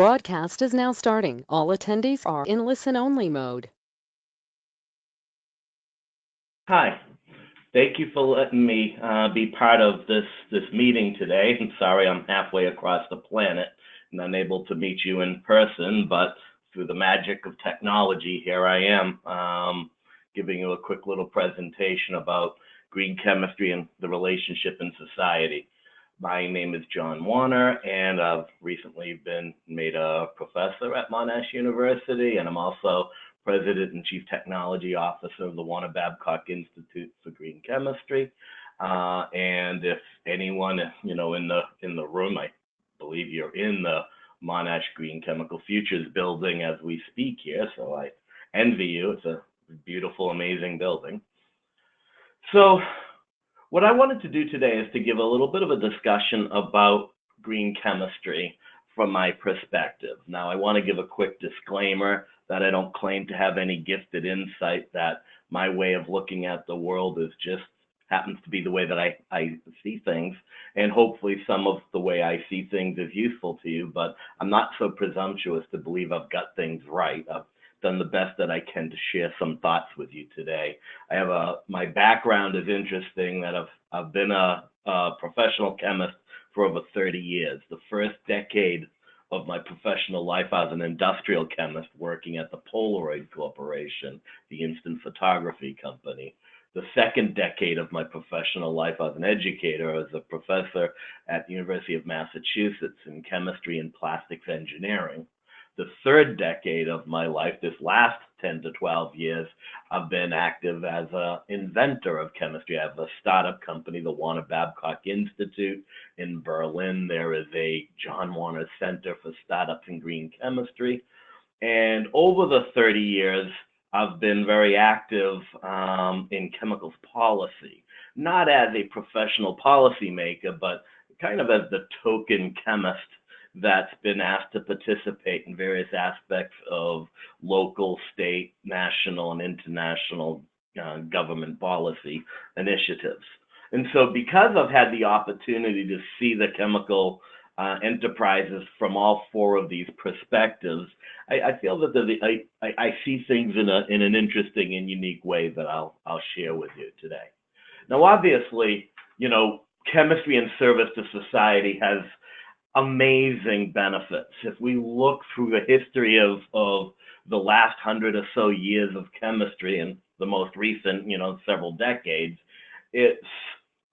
Broadcast is now starting. All attendees are in listen-only mode. Hi, thank you for letting me be part of this meeting today. I'm sorry I'm halfway across the planet and unable to meet you in person, but through the magic of technology, here I am giving you a quick little presentation about green chemistry and the relationship in society. My name is John Warner, and I've recently been made a professor at Monash University, and I'm also President and Chief Technology Officer of the Warner Babcock Institute for Green Chemistry. And if anyone, in the room, I believe you're in the Monash Green Chemical Futures building as we speak here, so I envy you. It's a beautiful, amazing building. So what I wanted to do today is to give a little bit of a discussion about green chemistry from my perspective. Now, I want to give a quick disclaimer that I don't claim to have any gifted insight, that my way of looking at the world is just happens to be the way that I see things, and hopefully some of the way I see things is useful to you, but I'm not so presumptuous to believe I've got things right. I've done the best that I can to share some thoughts with you today. My background is interesting, that I've been a professional chemist for over 30 years. The first decade of my professional life, I was an industrial chemist working at the Polaroid Corporation, the instant photography company. The second decade of my professional life, I was an educator. I was a professor at the University of Massachusetts in chemistry and plastics engineering. The third decade of my life, this last 10 to 12 years, I've been active as an inventor of chemistry. I have a startup company, the Warner Babcock Institute in Berlin. There is a John Warner Center for Startups in Green Chemistry. And over the 30 years, I've been very active in chemicals policy, not as a professional policymaker, but kind of as the token chemist that's been asked to participate in various aspects of local, state, national, and international government policy initiatives. And so because I've had the opportunity to see the chemical enterprises from all four of these perspectives, I feel that I see things in an interesting and unique way that I'll share with you today. Now, obviously, chemistry in service to society has amazing benefits. If we look through the history of the last 100 or so years of chemistry and the most recent, several decades, it's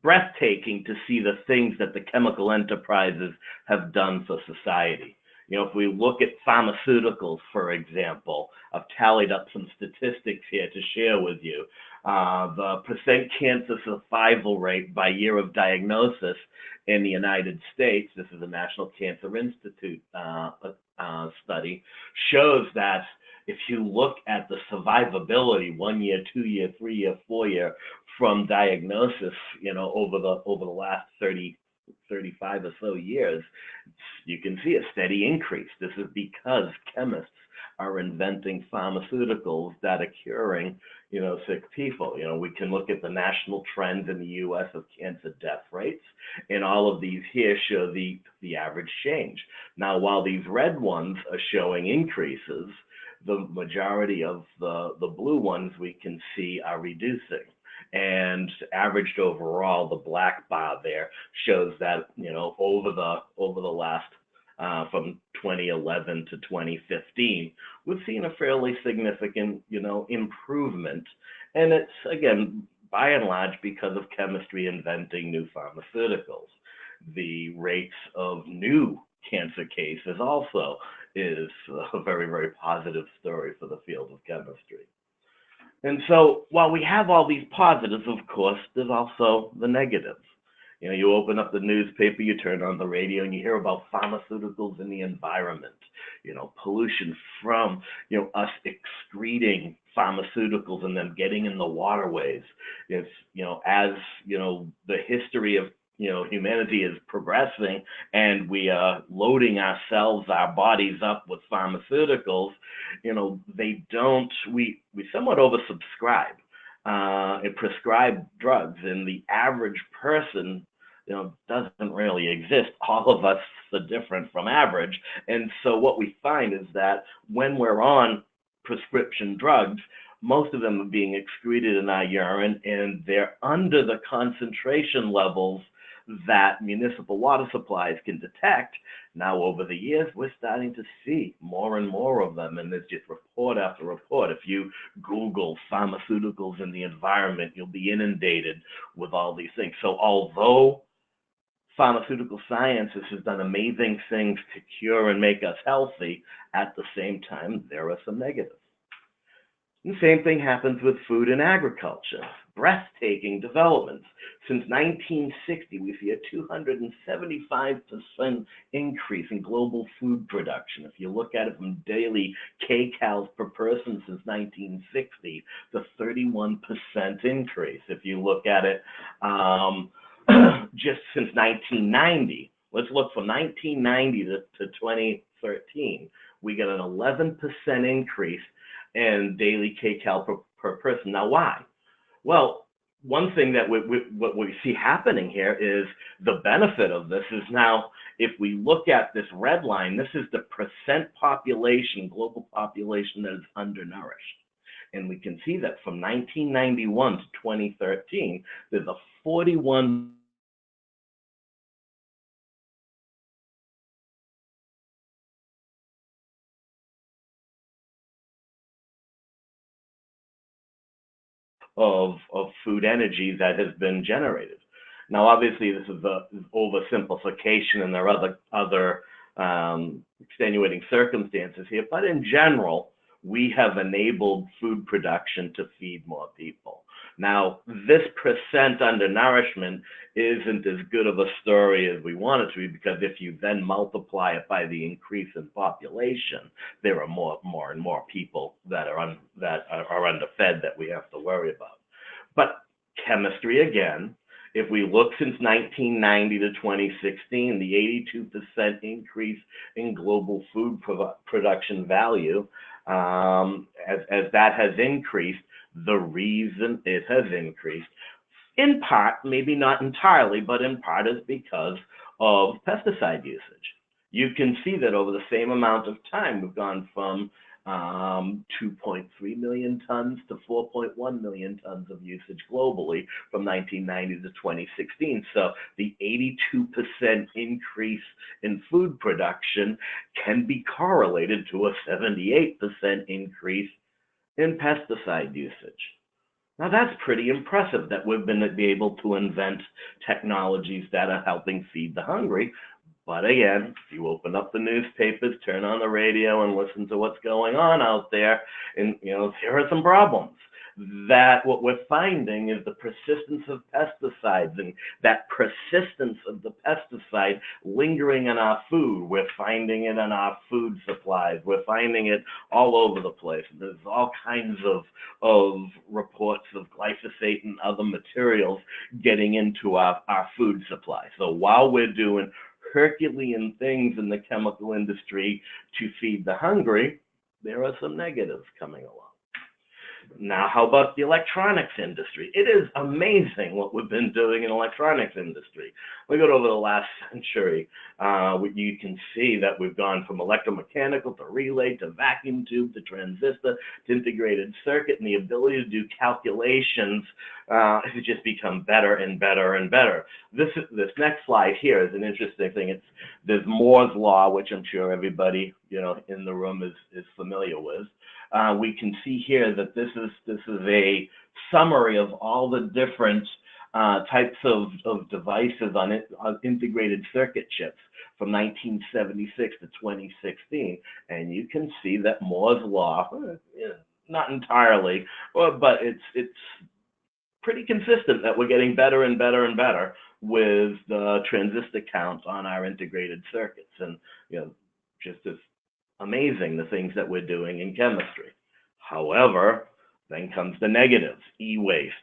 breathtaking to see the things that the chemical enterprises have done for society. If we look at pharmaceuticals, for example, I've tallied up some statistics here to share with you. The percent cancer survival rate by year of diagnosis in the United States, this is a National Cancer Institute study, shows that if you look at the survivability 1 year, 2 year, 3 year, 4 year from diagnosis, over the last 35 or so years, you can see a steady increase. This is because chemists are inventing pharmaceuticals that are curing, sick people. We can look at the national trends in the U.S. of cancer death rates, and all of these here show the average change. Now, while these red ones are showing increases, the majority of the blue ones we can see are reducing. And averaged overall, the black bar there shows that, over the last from 2011 to 2015, we've seen a fairly significant, improvement. And it's, again, by and large, because of chemistry inventing new pharmaceuticals. The rates of new cancer cases also is a very, very positive story for the field of chemistry. And so while we have all these positives, of course, there's also the negatives. You open up the newspaper, you turn on the radio, and you hear about pharmaceuticals in the environment, pollution from, us excreting pharmaceuticals and them getting in the waterways. It's, as, the history of, humanity is progressing and we are loading our bodies up with pharmaceuticals, we somewhat oversubscribe and prescribe drugs, and the average person doesn't really exist. All of us are different from average. And so what we find is that when we're on prescription drugs, most of them are being excreted in our urine, and they're under the concentration levels that municipal water supplies can detect. Now, over the years, we're starting to see more and more of them, and there's just report after report. If you Google pharmaceuticals in the environment, you'll be inundated with all these things. So although Pharmaceutical Sciences has done amazing things to cure and make us healthy, at the same time, there are some negatives. The same thing happens with food and agriculture. Breathtaking developments. Since 1960, we see a 275% increase in global food production. If you look at it from daily kcals per person since 1960, the 31% increase. If you look at it just since 1990, let's look from 1990 to 2013, we got an 11% increase in daily kcal per person. Now, why? Well, one thing that what we see happening here is the benefit of this is now, if we look at this red line, this is the percent population, global population, that is undernourished. And we can see that from 1991 to 2013, there's a 41 of food energy that has been generated. Now, obviously, this is an oversimplification, and there are other extenuating circumstances here, but in general, we have enabled food production to feed more people. Now, this percent undernourishment isn't as good of a story as we want it to be, because if you then multiply it by the increase in population, there are more and more people that are underfed that we have to worry about. But chemistry, again, if we look since 1990 to 2016, the 82% increase in global food production value, as that has increased, the reason it has increased, in part, maybe not entirely, but in part, is because of pesticide usage. You can see that over the same amount of time, we've gone from 2.3 million tons to 4.1 million tons of usage globally from 1990 to 2016. So the 82% increase in food production can be correlated to a 78% increase in pesticide usage. Now, that's pretty impressive that we've been able to invent technologies that are helping feed the hungry. But again, if you open up the newspapers, turn on the radio, and listen to what's going on out there, and here are some problems. That what we're finding is the persistence of pesticides, and that persistence of the pesticide lingering in our food. We're finding it in our food supplies. We're finding it all over the place. There's all kinds of reports of glyphosate and other materials getting into our food supply. So while we're doing Herculean things in the chemical industry to feed the hungry, there are some negatives coming along. Now, how about the electronics industry? It is amazing what we've been doing in the electronics industry. We go over the last century. You can see that we've gone from electromechanical to relay to vacuum tube to transistor to integrated circuit, and the ability to do calculations has just become better and better and better. This next slide here is an interesting thing. There's Moore's law, which I'm sure everybody in the room is familiar with. We can see here that this is a summary of all the different types of devices on integrated circuit chips from 1976 to 2016, and you can see that Moore's law, not entirely, but it's pretty consistent that we're getting better and better and better with the transistor count on our integrated circuits, and just as amazing the things that we're doing in chemistry. However, then comes the negatives, e-waste.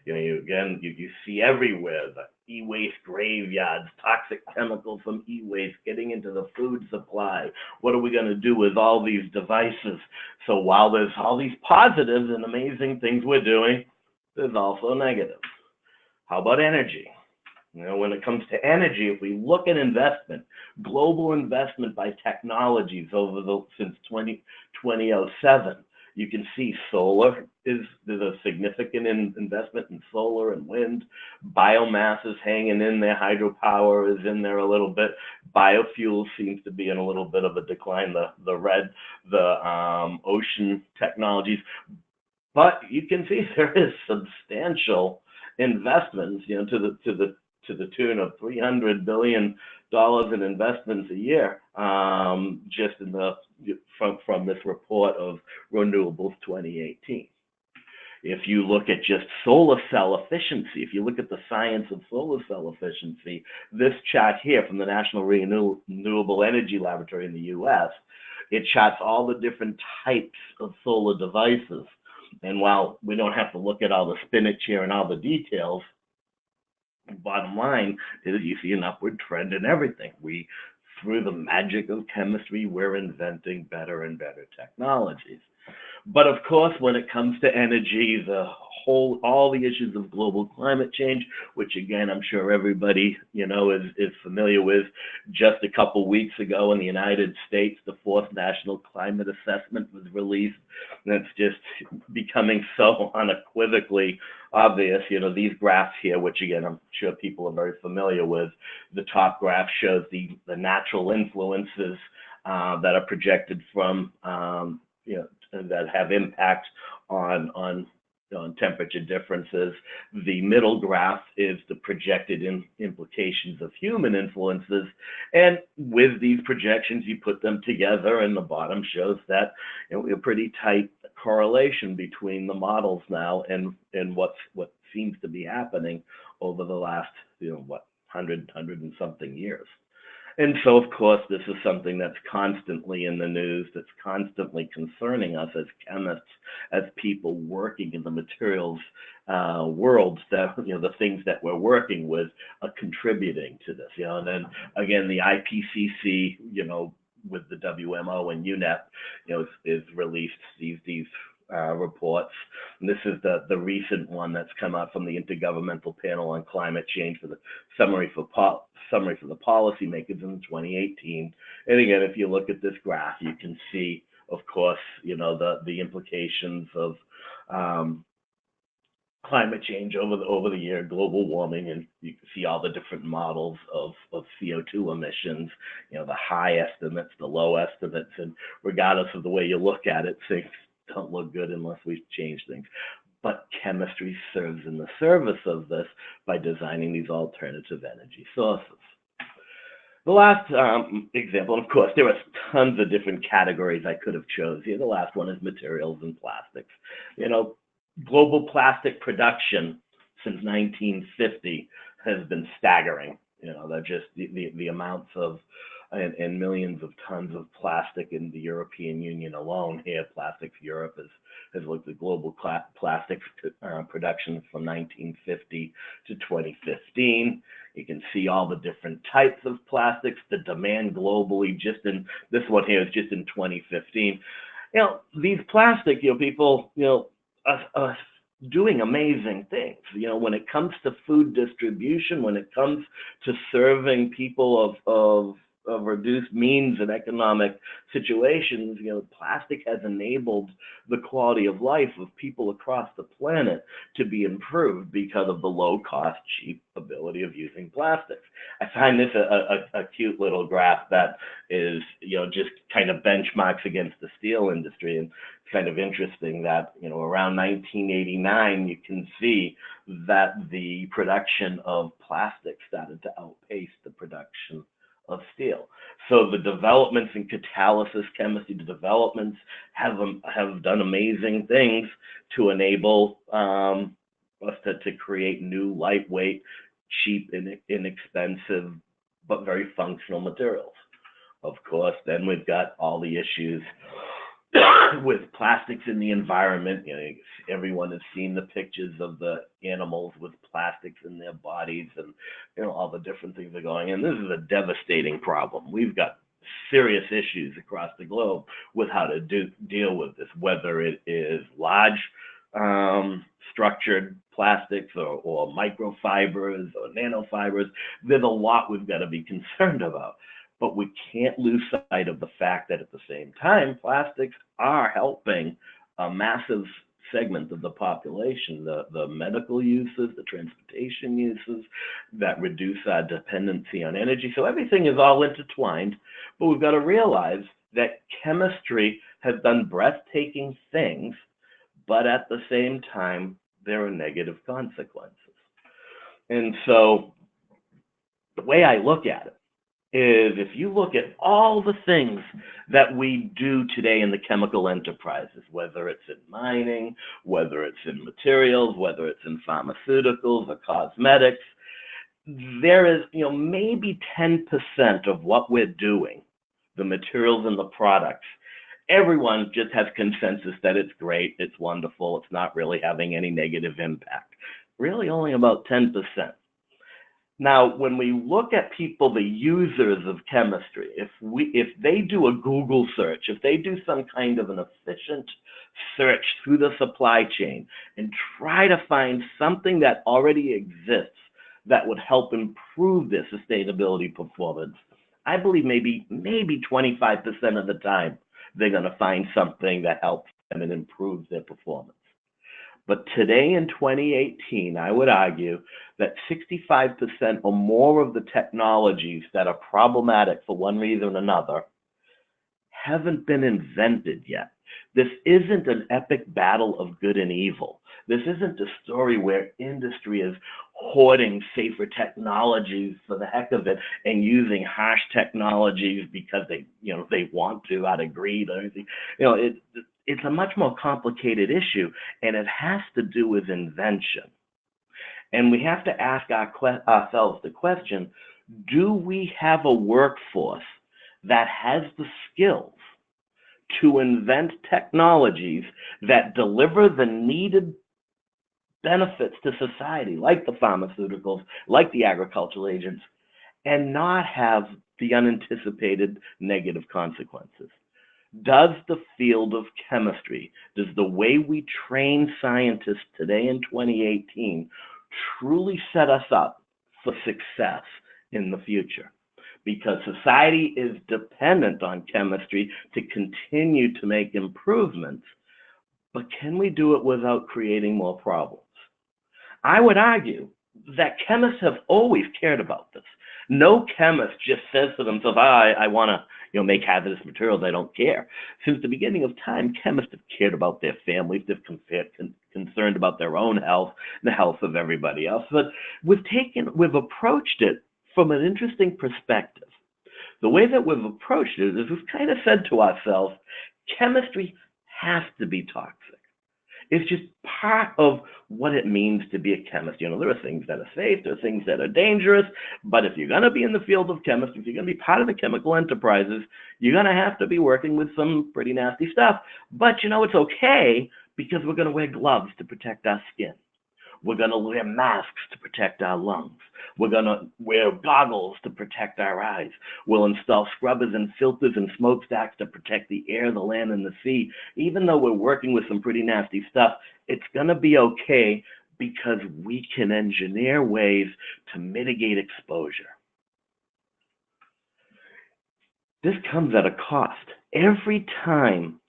You see everywhere the e-waste graveyards, toxic chemicals from e-waste getting into the food supply. What are we going to do with all these devices? So while there's all these positives and amazing things we're doing, there's also negatives. How about energy? When it comes to energy, if we look at investment, global investment by technologies since 2007, you can see solar there's a significant investment in solar and wind. Biomass is hanging in there. Hydropower is in there a little bit. Biofuel seems to be in a little bit of a decline. The ocean technologies, but you can see there is substantial investments, to the tune of $300 billion in investments a year, just from this report of Renewables 2018. If you look at just solar cell efficiency, if you look at the science of solar cell efficiency, this chart here from the National Renewable Energy Laboratory in the US, it charts all the different types of solar devices. And while we don't have to look at all the spinach here and all the details, bottom line is you see an upward trend in everything. Through the magic of chemistry, we're inventing better and better technologies. But of course, when it comes to energy, all the issues of global climate change, which again, I'm sure everybody, is familiar with. Just a couple weeks ago in the United States, the fourth National Climate Assessment was released. And it's just becoming so unequivocally obvious. These graphs here, which again, I'm sure people are very familiar with. The top graph shows the natural influences that are projected from, that have impact on temperature differences. The middle graph is the projected implications of human influences. And with these projections, you put them together, and the bottom shows that a pretty tight correlation between the models now and what seems to be happening over the last, 100 and something years. And so, of course, this is something that's constantly in the news, that's constantly concerning us as chemists, as people working in the materials world, that, the things that we're working with are contributing to this. And then, again, the IPCC, with the WMO and UNEP, is released these reports. And this is the recent one that's come out from the Intergovernmental Panel on Climate Change for the summary for the policymakers in 2018. And again, if you look at this graph, you can see, of course, the implications of climate change over the year, global warming, and you can see all the different models of CO2 emissions, the high estimates, the low estimates, and regardless of the way you look at it, things don't look good unless we change things. But chemistry serves in the service of this by designing these alternative energy sources. The last example, and of course, there are tons of different categories I could have chosen here. The last one is materials and plastics. Global plastic production since 1950 has been staggering. That just the amounts of and millions of tons of plastic in the European Union alone. Here, Plastics Europe has looked at global plastics production from 1950 to 2015. You can see all the different types of plastics, the demand globally. Just in this one here is just in 2015. These plastic, people, are doing amazing things. When it comes to food distribution, when it comes to serving people of reduced means and economic situations, plastic has enabled the quality of life of people across the planet to be improved because of the low cost, cheap ability of using plastics. I find this a cute little graph that is, just kind of benchmarks against the steel industry. And it's kind of interesting that, around 1989, you can see that the production of plastic started to outpace the production of steel. So the developments in catalysis chemistry, the developments have done amazing things to enable us to create new lightweight, cheap, and inexpensive, but very functional materials. Of course, then we've got all the issues with plastics in the environment. Everyone has seen the pictures of the animals with plastics in their bodies, and all the different things are going. And this is a devastating problem. We've got serious issues across the globe with how to deal with this, whether it is large structured plastics or microfibers or nanofibers. There's a lot we've got to be concerned about. But we can't lose sight of the fact that at the same time, plastics are helping a massive segment of the population, the medical uses, the transportation uses that reduce our dependency on energy. So everything is all intertwined, but we've got to realize that chemistry has done breathtaking things, but at the same time, there are negative consequences. And so the way I look at it is if you look at all the things that we do today in the chemical enterprises, whether it's in mining, whether it's in materials, whether it's in pharmaceuticals or cosmetics, there is, maybe 10% of what we're doing, the materials and the products, everyone just has consensus that it's great, it's wonderful, it's not really having any negative impact. Really only about 10%. Now, when we look at people, the users of chemistry, if they do a Google search, if they do some kind of an efficient search through the supply chain and try to find something that already exists that would help improve their sustainability performance, I believe maybe 25% of the time they're going to find something that helps them and improves their performance. But today in 2018, I would argue that 65% or more of the technologies that are problematic for one reason or another haven't been invented yet. This isn't an epic battle of good and evil. This isn't a story where industry is hoarding safer technologies for the heck of it and using harsh technologies because they want to out of greed or anything. It's a much more complicated issue, and it has to do with invention. And we have to ask ourselves the question, do we have a workforce that has the skills to invent technologies that deliver the needed benefits to society, like the pharmaceuticals, like the agricultural agents, and not have the unanticipated negative consequences? Does the field of chemistry, does the way we train scientists today in 2018 truly set us up for success in the future? Because society is dependent on chemistry to continue to make improvements, but can we do it without creating more problems? I would argue that chemists have always cared about this. No chemist just says to themselves, I want to make hazardous materials, I don't care. Since the beginning of time, chemists have cared about their families, they've concerned about their own health, the health of everybody else. But we've approached it from an interesting perspective. The way that we've approached it is we've kind of said to ourselves, chemistry has to be toxic. It's just part of what it means to be a chemist. There are things that are safe, there are things that are dangerous, but if you're going to be in the field of chemistry, if you're going to be part of the chemical enterprises, you're going to have to be working with some pretty nasty stuff. But it's okay because we're going to wear gloves to protect our skin. We're going to wear masks to protect our lungs. We're going to wear goggles to protect our eyes. We'll install scrubbers and filters and smokestacks to protect the air, the land, and the sea. Even though we're working with some pretty nasty stuff, it's going to be okay because we can engineer ways to mitigate exposure. This comes at a cost. Every time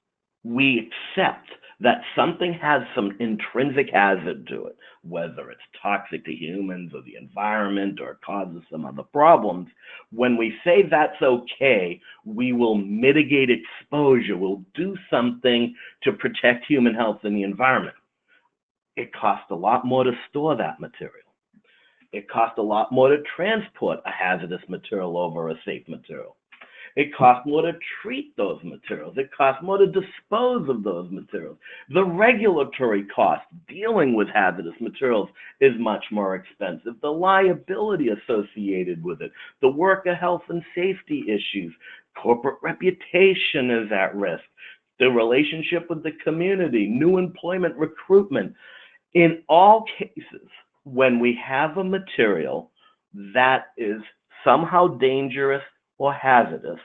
we accept that something has some intrinsic hazard to it, whether it's toxic to humans or the environment or causes some other problems, when we say that's okay, we will mitigate exposure. We'll do something to protect human health and the environment. It costs a lot more to store that material. It costs a lot more to transport a hazardous material over a safe material. It costs more to treat those materials. It costs more to dispose of those materials. The regulatory cost dealing with hazardous materials is much more expensive. The liability associated with it, the worker health and safety issues, corporate reputation is at risk, the relationship with the community, new employment recruitment. In all cases, when we have a material that is somehow dangerous or hazardous,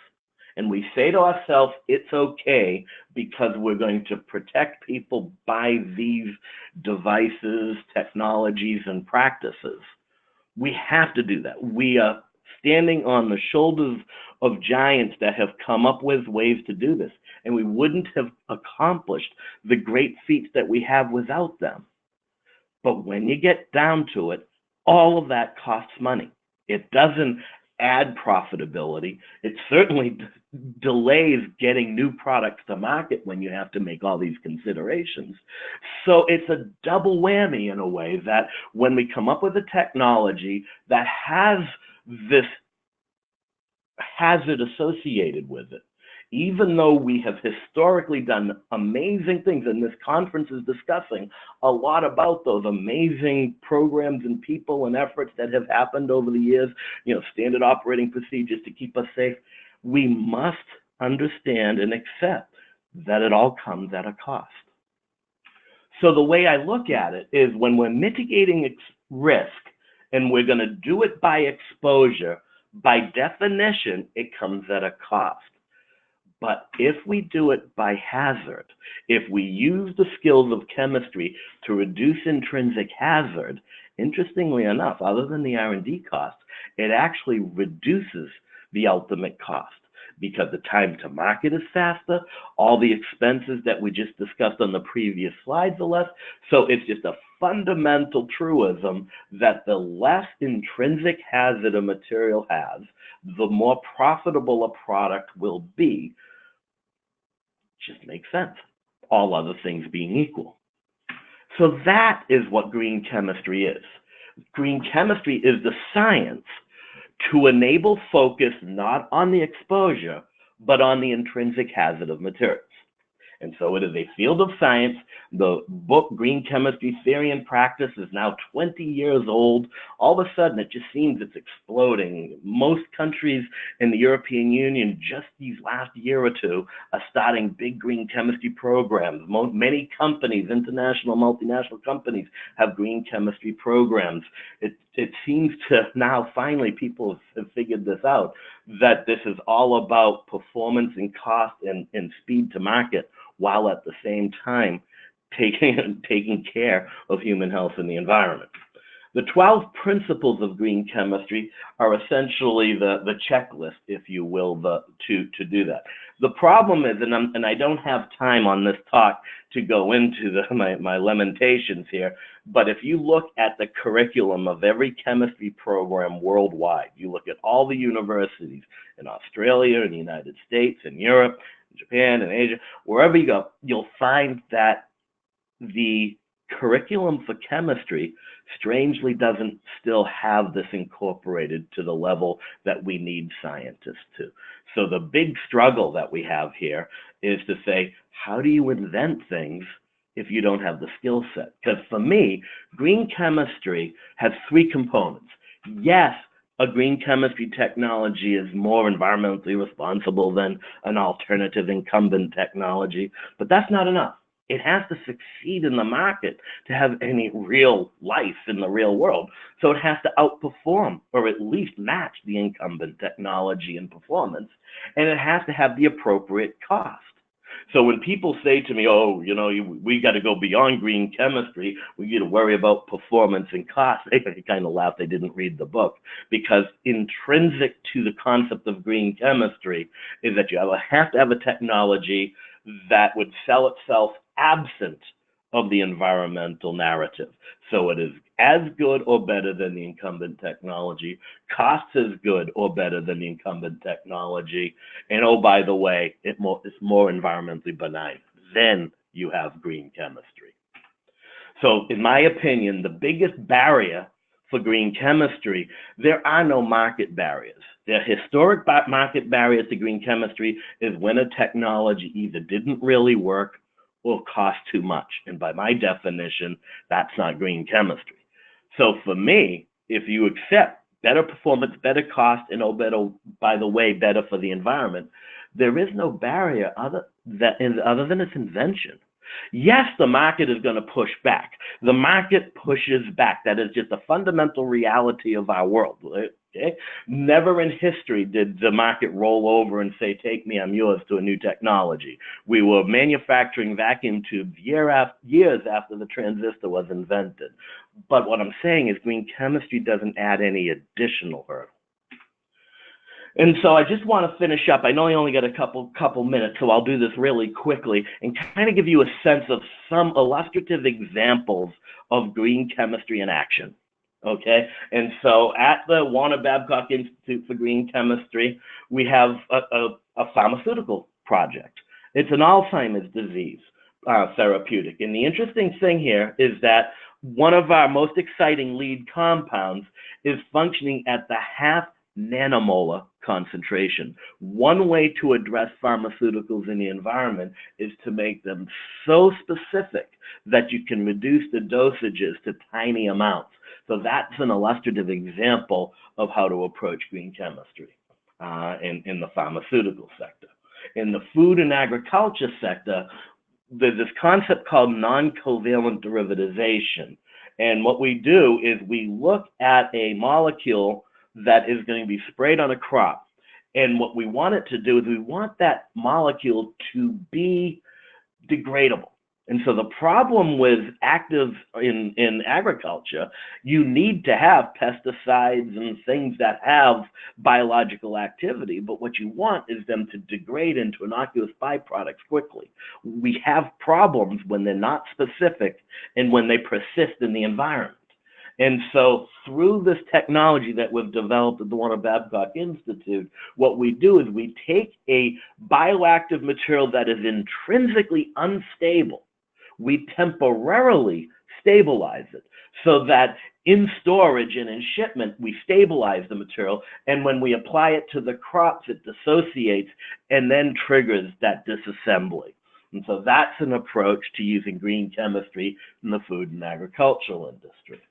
and we say to ourselves, it's okay because we're going to protect people by these devices, technologies, and practices. We have to do that. We are standing on the shoulders of giants that have come up with ways to do this, and we wouldn't have accomplished the great feats that we have without them. But when you get down to it, all of that costs money. It doesn't add profitability. It certainly delays getting new products to market when you have to make all these considerations. So it's a double whammy in a way, that when we come up with a technology that has this hazard associated with it, even though we have historically done amazing things, and this conference is discussing a lot about those amazing programs and people and efforts that have happened over the years, standard operating procedures to keep us safe, we must understand and accept that it all comes at a cost. So the way I look at it is, when we're mitigating risk and we're going to do it by exposure, by definition, it comes at a cost. But if we do it by hazard, if we use the skills of chemistry to reduce intrinsic hazard, interestingly enough, other than the R&D cost, it actually reduces the ultimate cost, because the time to market is faster, all the expenses that we just discussed on the previous slides are less. So it's just a fundamental truism that the less intrinsic hazard a material has, the more profitable a product will be. Just makes sense, all other things being equal. So that is what green chemistry is. Green chemistry is the science to enable focus not on the exposure, but on the intrinsic hazard of materials. And so it is a field of science. The book Green Chemistry Theory and Practice is now 20 years old. All of a sudden, it just seems it's exploding. Most countries in the European Union, just these last year or two, are starting big green chemistry programs. Many companies, international, multinational companies, have green chemistry programs. It seems to now, finally, people have figured this out, that this is all about performance and cost and speed to market, while at the same time taking care of human health and the environment. The 12 principles of green chemistry are essentially the checklist, if you will, to do that. The problem is, and I don't have time on this talk to go into my lamentations here, but if you look at the curriculum of every chemistry program worldwide, you look at all the universities in Australia, in the United States, in Europe, in Japan, in Asia, wherever you go, you'll find that the curriculum for chemistry strangely doesn't still have this incorporated to the level that we need scientists to. So the big struggle that we have here is to say, how do you invent things if you don't have the skill set? Because for me, green chemistry has three components. Yes, a green chemistry technology is more environmentally responsible than an alternative incumbent technology, but that's not enough. It has to succeed in the market to have any real life in the real world. So it has to outperform, or at least match, the incumbent technology and performance, and it has to have the appropriate cost. So when people say to me, oh, we got to go beyond green chemistry, we got to worry about performance and cost, they kind of laugh. They didn't read the book, because intrinsic to the concept of green chemistry is that you have to have a technology that would sell itself absent of the environmental narrative. So it is as good or better than the incumbent technology, costs as good or better than the incumbent technology, and oh, by the way, it's more environmentally benign. Then you have green chemistry. So in my opinion, the biggest barrier for green chemistry, there are no market barriers. The historic market barriers to green chemistry is when a technology either didn't really work or cost too much. And by my definition, that's not green chemistry. So for me, if you accept better performance, better cost, and by the way, better for the environment, there is no barrier other than its invention. Yes, the market is going to push back. The market pushes back. That is just a fundamental reality of our world. Okay? Never in history did the market roll over and say, take me, I'm yours, to a new technology. We were manufacturing vacuum tubes years after the transistor was invented. But what I'm saying is green chemistry doesn't add any additional hurdle. And so I just want to finish up. I know I only got a couple minutes, so I'll do this really quickly and kind of give you a sense of some illustrative examples of green chemistry in action. Okay, and so at the Warner Babcock Institute for Green Chemistry, we have a pharmaceutical project. It's an Alzheimer's disease therapeutic. And the interesting thing here is that one of our most exciting lead compounds is functioning at the half nanomolar concentration. One way to address pharmaceuticals in the environment is to make them so specific that you can reduce the dosages to tiny amounts. So that's an illustrative example of how to approach green chemistry in the pharmaceutical sector. In the food and agriculture sector, there's this concept called non-covalent derivatization. And what we do is we look at a molecule that is going to be sprayed on a crop. And what we want it to do is we want that molecule to be degradable. And so the problem with actives in agriculture, you need to have pesticides and things that have biological activity, but what you want is them to degrade into innocuous byproducts quickly. We have problems when they're not specific and when they persist in the environment. And so through this technology that we've developed at the Warner Babcock Institute, what we do is we take a bioactive material that is intrinsically unstable. We temporarily stabilize it so that in storage and in shipment, we stabilize the material. And when we apply it to the crops, it dissociates and then triggers that disassembly. And so that's an approach to using green chemistry in the food and agricultural industry.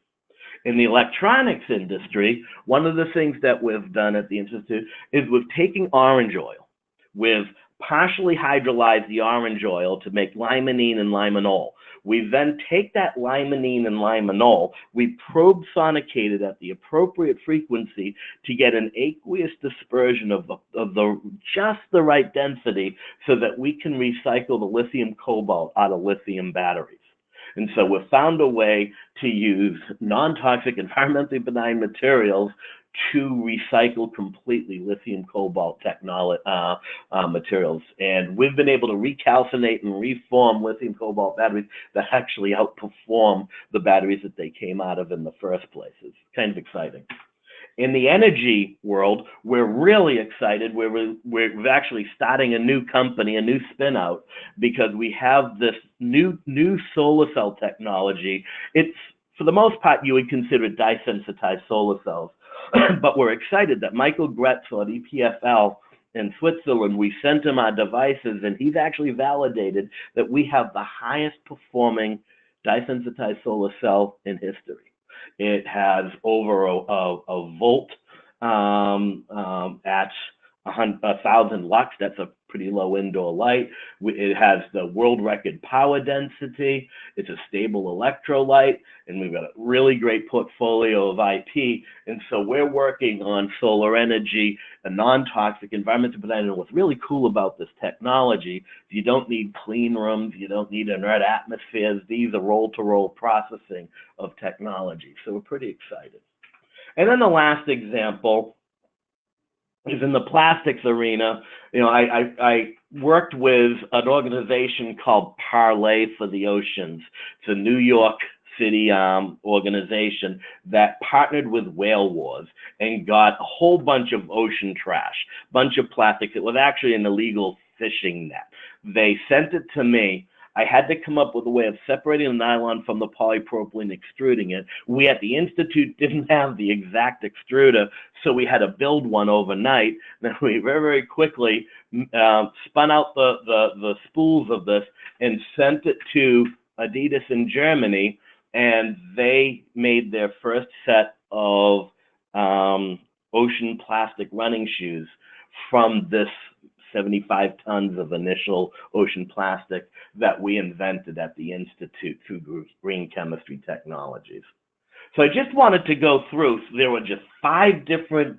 In the electronics industry, one of the things that we've done at the Institute is we've taken orange oil. We've partially hydrolyzed the orange oil to make limonene and limonol. We then take that limonene and limonol, we probe sonicate it at the appropriate frequency to get an aqueous dispersion of just the right density so that we can recycle the lithium cobalt out of lithium batteries. And so we've found a way to use non-toxic, environmentally benign materials to recycle completely lithium cobalt materials. And we've been able to recalcinate and reform lithium cobalt batteries that actually outperform the batteries that they came out of in the first place. It's kind of exciting. In the energy world, we're really excited. We're actually starting a new company, a new spin out, because we have this new solar cell technology. It's, for the most part, you would consider it dye-sensitized solar cells. But we're excited that Michael Gretzel at EPFL in Switzerland, we sent him our devices, and he's actually validated that we have the highest performing dye-sensitized solar cell in history. It has over a volt at 1,000 lux. That's a pretty low indoor light. It has the world record power density. It's a stable electrolyte, and we've got a really great portfolio of IP. And so we're working on solar energy, a non-toxic environmental benign. And what's really cool about this technology, you don't need clean rooms, you don't need inert atmospheres. These are roll-to-roll processing of technology. So we're pretty excited. And then the last example is in the plastics arena. You know, I worked with an organization called Parlay for the Oceans. It's a New York City organization that partnered with Whale Wars and got a whole bunch of ocean trash, bunch of plastics. It was actually an illegal fishing net. They sent it to me. I had to come up with a way of separating the nylon from the polypropylene, extruding it. We at the Institute didn't have the exact extruder, so we had to build one overnight. Then we very, very quickly spun out the spools of this and sent it to Adidas in Germany, and they made their first set of ocean plastic running shoes from this 75 tons of initial ocean plastic that we invented at the Institute through green chemistry technologies. So I just wanted to go through, so there were just 5 different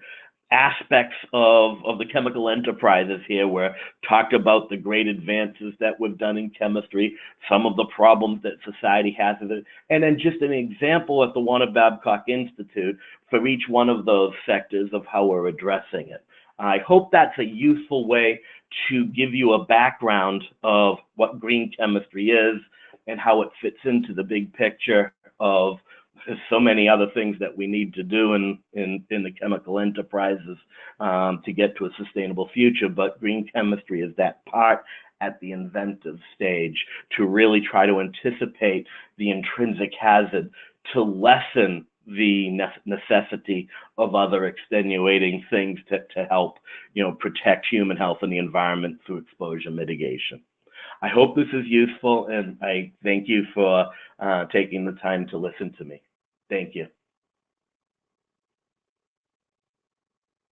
aspects of the chemical enterprises here where talked about the great advances that we've done in chemistry, some of the problems that society has with it, and then just an example at the Warner Babcock Institute for each one of those sectors of how we're addressing it. I hope that's a useful way to give you a background of what green chemistry is and how it fits into the big picture of so many other things that we need to do in the chemical enterprises to get to a sustainable future. But green chemistry is that part at the inventive stage to really try to anticipate the intrinsic hazard to lessen the necessity of other extenuating things to help, protect human health and the environment through exposure mitigation. I hope this is useful, and I thank you for taking the time to listen to me. Thank you.